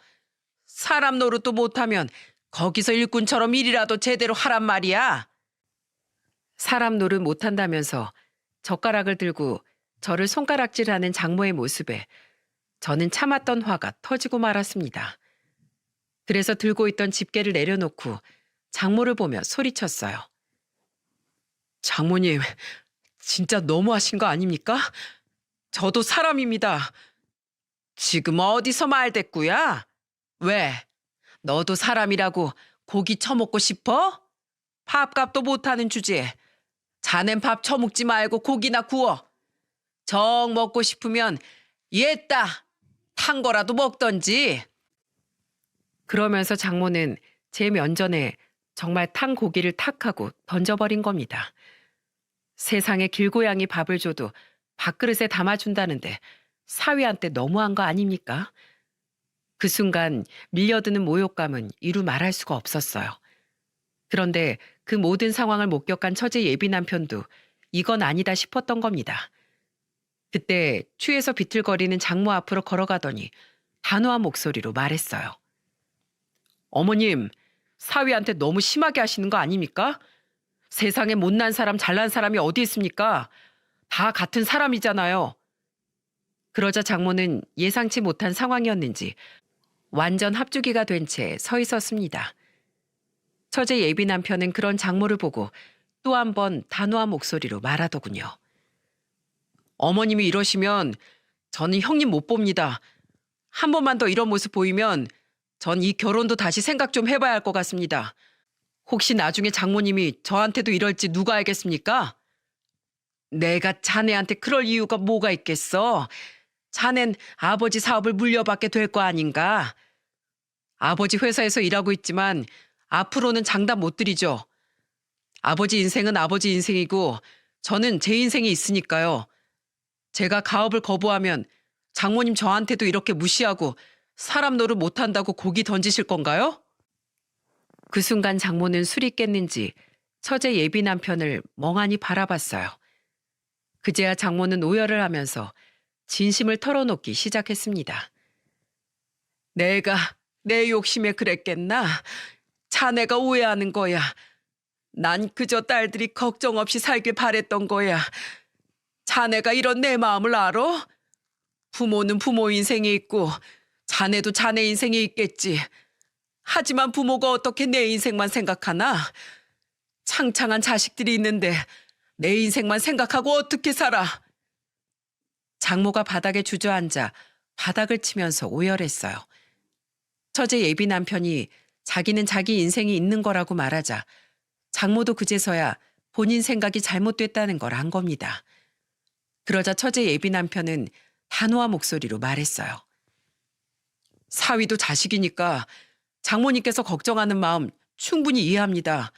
사람 노릇도 못하면 거기서 일꾼처럼 일이라도 제대로 하란 말이야. 사람 노릇 못한다면서 젓가락을 들고 저를 손가락질하는 장모의 모습에 저는 참았던 화가 터지고 말았습니다. 그래서 들고 있던 집게를 내려놓고 장모를 보며 소리쳤어요. 장모님, 진짜 너무하신 거 아닙니까? 저도 사람입니다. 지금 어디서 말대꾸야? 왜? 너도 사람이라고 고기 처먹고 싶어? 밥값도 못하는 주제에 자넨 밥 처먹지 말고 고기나 구워. 정 먹고 싶으면 옛다 탄 거라도 먹던지. 그러면서 장모는 제 면전에 정말 탄 고기를 탁 하고 던져버린 겁니다. 세상에 길고양이 밥을 줘도 밥그릇에 담아준다는데 사위한테 너무한 거 아닙니까? 그 순간 밀려드는 모욕감은 이루 말할 수가 없었어요. 그런데 그 모든 상황을 목격한 처제 예비 남편도 이건 아니다 싶었던 겁니다. 그때 취해서 비틀거리는 장모 앞으로 걸어가더니 단호한 목소리로 말했어요. 어머님, 사위한테 너무 심하게 하시는 거 아닙니까? 세상에 못난 사람, 잘난 사람이 어디 있습니까? 다 같은 사람이잖아요. 그러자 장모는 예상치 못한 상황이었는지 완전 합주기가 된 채 서 있었습니다. 처제 예비 남편은 그런 장모를 보고 또 한 번 단호한 목소리로 말하더군요. 어머님이 이러시면 저는 형님 못 봅니다. 한 번만 더 이런 모습 보이면 전 이 결혼도 다시 생각 좀 해봐야 할 것 같습니다. 혹시 나중에 장모님이 저한테도 이럴지 누가 알겠습니까? 내가 자네한테 그럴 이유가 뭐가 있겠어? 자넨 아버지 사업을 물려받게 될 거 아닌가? 아버지 회사에서 일하고 있지만 앞으로는 장담 못 드리죠. 아버지 인생은 아버지 인생이고 저는 제 인생이 있으니까요. 제가 가업을 거부하면 장모님 저한테도 이렇게 무시하고 사람 노릇 못한다고 고기 던지실 건가요? 그 순간 장모는 술이 깼는지 처제 예비 남편을 멍하니 바라봤어요. 그제야 장모는 오열을 하면서 진심을 털어놓기 시작했습니다. 내가 내 욕심에 그랬겠나? 자네가 오해하는 거야. 난 그저 딸들이 걱정 없이 살길 바랬던 거야. 자네가 이런 내 마음을 알아? 부모는 부모 인생이 있고 자네도 자네 인생이 있겠지. 하지만 부모가 어떻게 내 인생만 생각하나? 창창한 자식들이 있는데 내 인생만 생각하고 어떻게 살아? 장모가 바닥에 주저앉아 바닥을 치면서 오열했어요. 처제 예비 남편이 자기는 자기 인생이 있는 거라고 말하자 장모도 그제서야 본인 생각이 잘못됐다는 걸 안 겁니다. 그러자 처제 예비 남편은 단호한 목소리로 말했어요. 사위도 자식이니까 장모님께서 걱정하는 마음 충분히 이해합니다.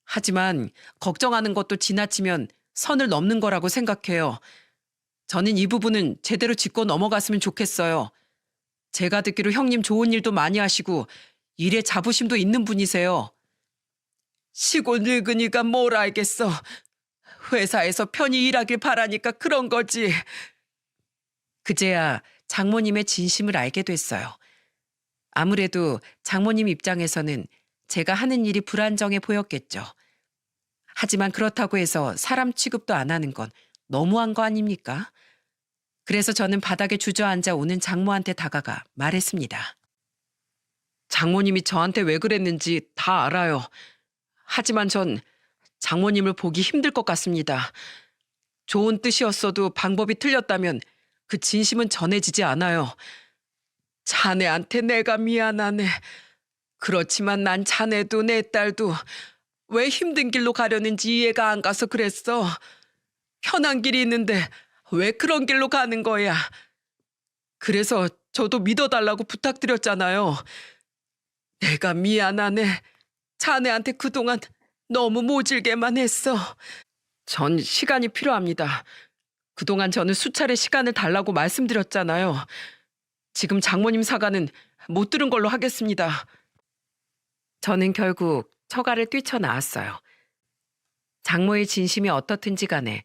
하지만 걱정하는 것도 지나치면 선을 넘는 거라고 생각해요. 저는 이 부분은 제대로 짚고 넘어갔으면 좋겠어요. 제가 듣기로 형님 좋은 일도 많이 하시고 일에 자부심도 있는 분이세요. 시골 늙은이가 뭘 알겠어. 회사에서 편히 일하길 바라니까 그런 거지. 그제야 장모님의 진심을 알게 됐어요. 아무래도 장모님 입장에서는 제가 하는 일이 불안정해 보였겠죠. 하지만 그렇다고 해서 사람 취급도 안 하는 건 너무한 거 아닙니까? 그래서 저는 바닥에 주저앉아 오는 장모한테 다가가 말했습니다. 장모님이 저한테 왜 그랬는지 다 알아요. 하지만 전 장모님을 보기 힘들 것 같습니다. 좋은 뜻이었어도 방법이 틀렸다면 그 진심은 전해지지 않아요. 자네한테 내가 미안하네. 그렇지만 난 자네도 내 딸도 왜 힘든 길로 가려는지 이해가 안 가서 그랬어. 편한 길이 있는데 왜 그런 길로 가는 거야? 그래서 저도 믿어달라고 부탁드렸잖아요. 내가 미안하네. 자네한테 그동안 너무 모질게만 했어. 전 시간이 필요합니다. 그동안 저는 수차례 시간을 달라고 말씀드렸잖아요. 지금 장모님 사과는 못 들은 걸로 하겠습니다. 저는 결국 처가를 뛰쳐나왔어요. 장모의 진심이 어떻든지 간에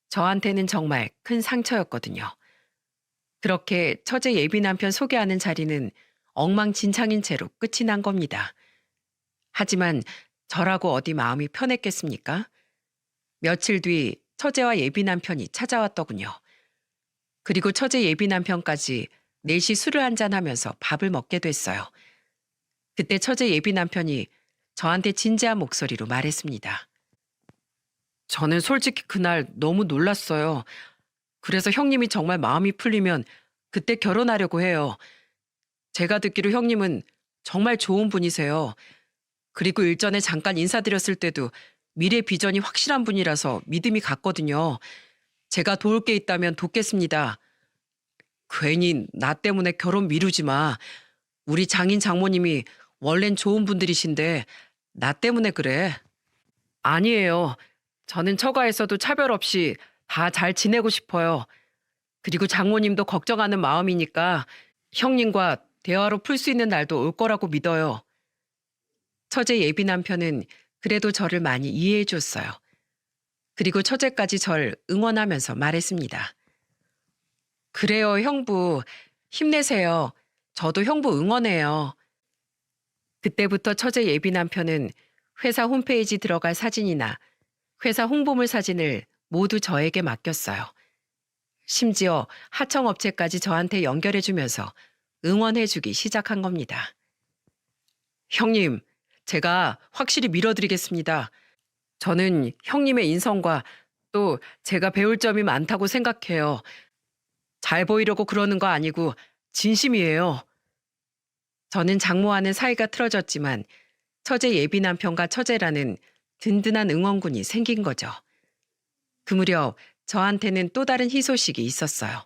저한테는 정말 큰 상처였거든요. 그렇게 처제 예비 남편 소개하는 자리는 엉망진창인 채로 끝이 난 겁니다. 하지만 저라고 어디 마음이 편했겠습니까? 며칠 뒤 처제와 예비 남편이 찾아왔더군요. 그리고 처제 예비 남편까지 넷이 술을 한잔하면서 밥을 먹게 됐어요. 그때 처제 예비 남편이 저한테 진지한 목소리로 말했습니다. 저는 솔직히 그날 너무 놀랐어요. 그래서 형님이 정말 마음이 풀리면 그때 결혼하려고 해요. 제가 듣기로 형님은 정말 좋은 분이세요. 그리고 일전에 잠깐 인사드렸을 때도 미래 비전이 확실한 분이라서 믿음이 갔거든요. 제가 도울 게 있다면 돕겠습니다. 괜히 나 때문에 결혼 미루지 마. 우리 장인 장모님이 원래는 좋은 분들이신데 나 때문에 그래. 아니에요. 저는 처가에서도 차별 없이 다 잘 지내고 싶어요. 그리고 장모님도 걱정하는 마음이니까 형님과 대화로 풀 수 있는 날도 올 거라고 믿어요. 처제 예비 남편은 그래도 저를 많이 이해해 줬어요. 그리고 처제까지 절 응원하면서 말했습니다. 그래요, 형부. 힘내세요. 저도 형부 응원해요. 그때부터 처제 예비 남편은 회사 홈페이지 들어갈 사진이나 회사 홍보물 사진을 모두 저에게 맡겼어요. 심지어 하청업체까지 저한테 연결해주면서 응원해주기 시작한 겁니다. 형님, 제가 확실히 밀어드리겠습니다. 저는 형님의 인성과 또 제가 배울 점이 많다고 생각해요. 잘 보이려고 그러는 거 아니고 진심이에요. 저는 장모와는 사이가 틀어졌지만 처제 예비 남편과 처제라는 든든한 응원군이 생긴 거죠. 그 무렵 저한테는 또 다른 희소식이 있었어요.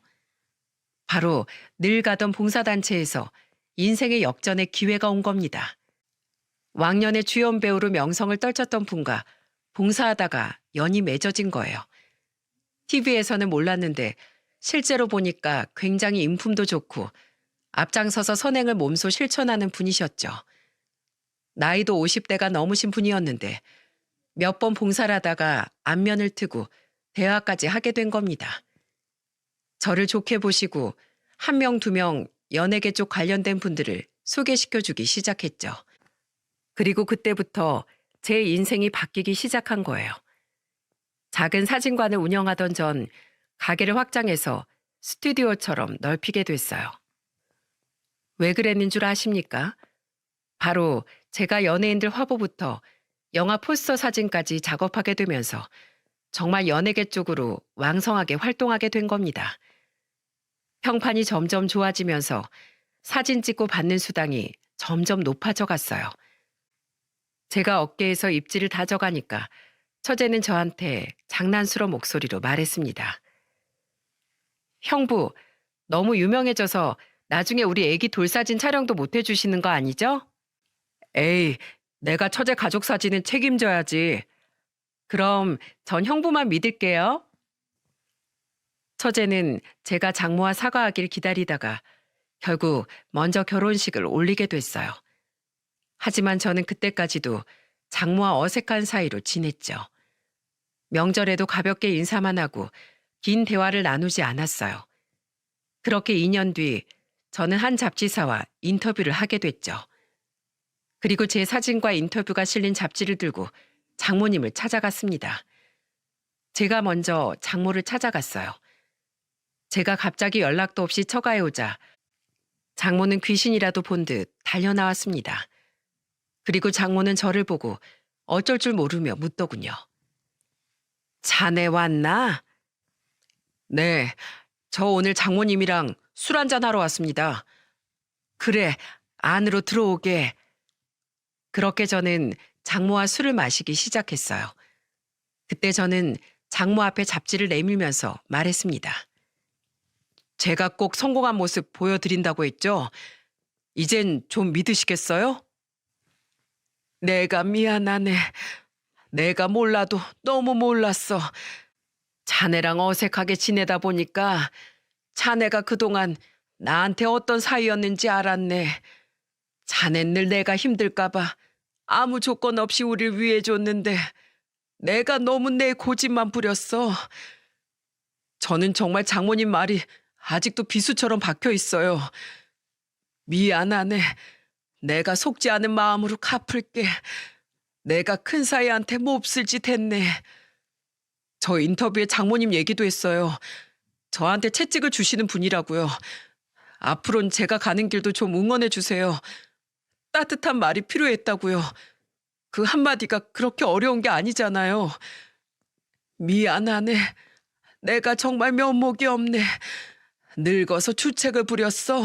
바로 늘 가던 봉사단체에서 인생의 역전의 기회가 온 겁니다. 왕년에 주연 배우로 명성을 떨쳤던 분과 봉사하다가 연이 맺어진 거예요. TV에서는 몰랐는데 실제로 보니까 굉장히 인품도 좋고 앞장서서 선행을 몸소 실천하는 분이셨죠. 나이도 50대가 넘으신 분이었는데 몇 번 봉사를 하다가 안면을 트고 대화까지 하게 된 겁니다. 저를 좋게 보시고 한 명, 두 명 연예계 쪽 관련된 분들을 소개시켜주기 시작했죠. 그리고 그때부터 제 인생이 바뀌기 시작한 거예요. 작은 사진관을 운영하던 전 가게를 확장해서 스튜디오처럼 넓히게 됐어요. 왜 그랬는 줄 아십니까? 바로 제가 연예인들 화보부터 영화 포스터 사진까지 작업하게 되면서 정말 연예계 쪽으로 왕성하게 활동하게 된 겁니다. 평판이 점점 좋아지면서 사진 찍고 받는 수당이 점점 높아져 갔어요. 제가 어깨에서 입지를 다져가니까 처제는 저한테 장난스러운 목소리로 말했습니다. 형부, 너무 유명해져서 나중에 우리 애기 돌사진 촬영도 못 해주시는 거 아니죠? 에이, 내가 처제 가족 사진은 책임져야지. 그럼 전 형부만 믿을게요. 처제는 제가 장모와 사과하길 기다리다가 결국 먼저 결혼식을 올리게 됐어요. 하지만 저는 그때까지도 장모와 어색한 사이로 지냈죠. 명절에도 가볍게 인사만 하고 긴 대화를 나누지 않았어요. 그렇게 2년 뒤 저는 한 잡지사와 인터뷰를 하게 됐죠. 그리고 제 사진과 인터뷰가 실린 잡지를 들고 장모님을 찾아갔습니다. 제가 먼저 장모를 찾아갔어요. 제가 갑자기 연락도 없이 처가에 오자 장모는 귀신이라도 본 듯 달려나왔습니다. 그리고 장모는 저를 보고 어쩔 줄 모르며 묻더군요. 자네 왔나? 네, 저 오늘 장모님이랑 술 한잔 하러 왔습니다. 그래, 안으로 들어오게. 그렇게 저는 장모와 술을 마시기 시작했어요. 그때 저는 장모 앞에 잡지를 내밀면서 말했습니다. 제가 꼭 성공한 모습 보여드린다고 했죠? 이젠 좀 믿으시겠어요? 내가 미안하네. 내가 몰라도 너무 몰랐어. 자네랑 어색하게 지내다 보니까 자네가 그동안 나한테 어떤 사이였는지 알았네. 자넨 늘 내가 힘들까봐 아무 조건 없이 우릴 위해줬는데 내가 너무 내 고집만 부렸어. 저는 정말 장모님 말이 아직도 비수처럼 박혀 있어요. 미안하네. 내가 속지 않은 마음으로 갚을게. 내가 큰 사이한테 몹쓸 짓 했네. 저 인터뷰에 장모님 얘기도 했어요. 저한테 채찍을 주시는 분이라고요. 앞으로는 제가 가는 길도 좀 응원해 주세요. 따뜻한 말이 필요했다고요. 그 한마디가 그렇게 어려운 게 아니잖아요. 미안하네. 내가 정말 면목이 없네. 늙어서 주책을 부렸어.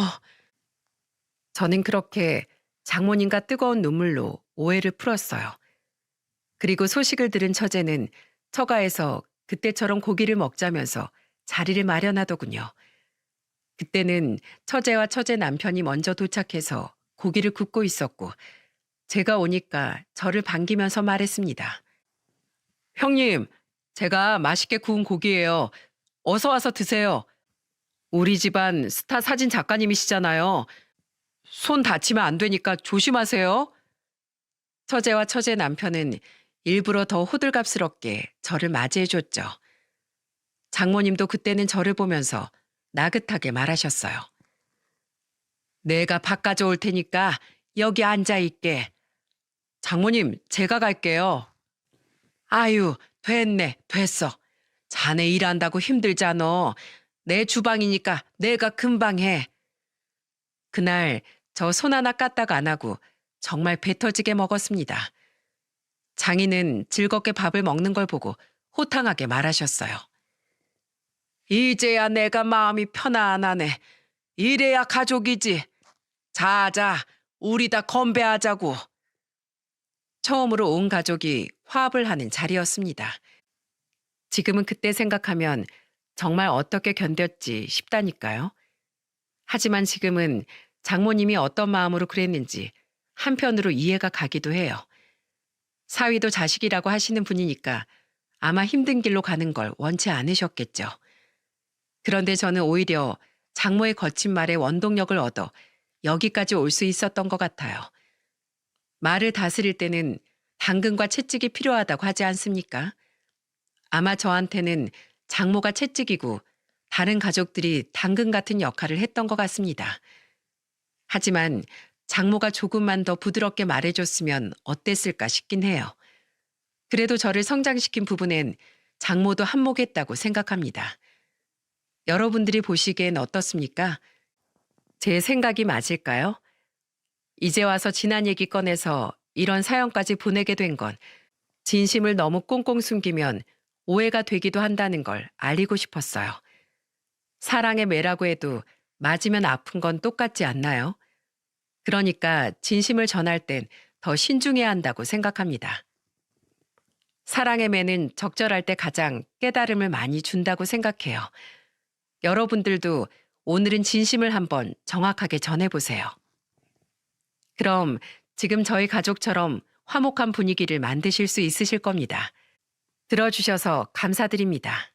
저는 그렇게 장모님과 뜨거운 눈물로 오해를 풀었어요. 그리고 소식을 들은 처제는 처가에서 그때처럼 고기를 먹자면서 자리를 마련하더군요. 그때는 처제와 처제 남편이 먼저 도착해서 고기를 굽고 있었고 제가 오니까 저를 반기면서 말했습니다. 형님, 제가 맛있게 구운 고기예요. 어서 와서 드세요. 우리 집안 스타 사진 작가님이시잖아요. 손 다치면 안 되니까 조심하세요. 처제와 처제 남편은 일부러 더 호들갑스럽게 저를 맞이해줬죠. 장모님도 그때는 저를 보면서 나긋하게 말하셨어요. 내가 밥 가져올 테니까 여기 앉아있게. 장모님, 제가 갈게요. 아유, 됐네, 됐어. 자네 일한다고 힘들잖아. 내 주방이니까 내가 금방 해. 그날 저 손 하나 까딱 안 하고 정말 배 터지게 먹었습니다. 장인은 즐겁게 밥을 먹는 걸 보고 호탕하게 말하셨어요. 이제야 내가 마음이 편안하네. 이래야 가족이지. 자자, 우리 다 건배하자고. 처음으로 온 가족이 화합을 하는 자리였습니다. 지금은 그때 생각하면 정말 어떻게 견뎠지 싶다니까요. 하지만 지금은 장모님이 어떤 마음으로 그랬는지 한편으로 이해가 가기도 해요. 사위도 자식이라고 하시는 분이니까 아마 힘든 길로 가는 걸 원치 않으셨겠죠. 그런데 저는 오히려 장모의 거친 말에 원동력을 얻어 여기까지 올 수 있었던 것 같아요. 말을 다스릴 때는 당근과 채찍이 필요하다고 하지 않습니까? 아마 저한테는 장모가 채찍이고 다른 가족들이 당근 같은 역할을 했던 것 같습니다. 하지만 장모가 조금만 더 부드럽게 말해줬으면 어땠을까 싶긴 해요. 그래도 저를 성장시킨 부분엔 장모도 한몫했다고 생각합니다. 여러분들이 보시기엔 어떻습니까? 제 생각이 맞을까요? 이제 와서 지난 얘기 꺼내서 이런 사연까지 보내게 된 건 진심을 너무 꽁꽁 숨기면 오해가 되기도 한다는 걸 알리고 싶었어요. 사랑의 매라고 해도 맞으면 아픈 건 똑같지 않나요? 그러니까 진심을 전할 땐 더 신중해야 한다고 생각합니다. 사랑의 매는 적절할 때 가장 깨달음을 많이 준다고 생각해요. 여러분들도 오늘은 진심을 한번 정확하게 전해보세요. 그럼 지금 저희 가족처럼 화목한 분위기를 만드실 수 있으실 겁니다. 들어주셔서 감사드립니다.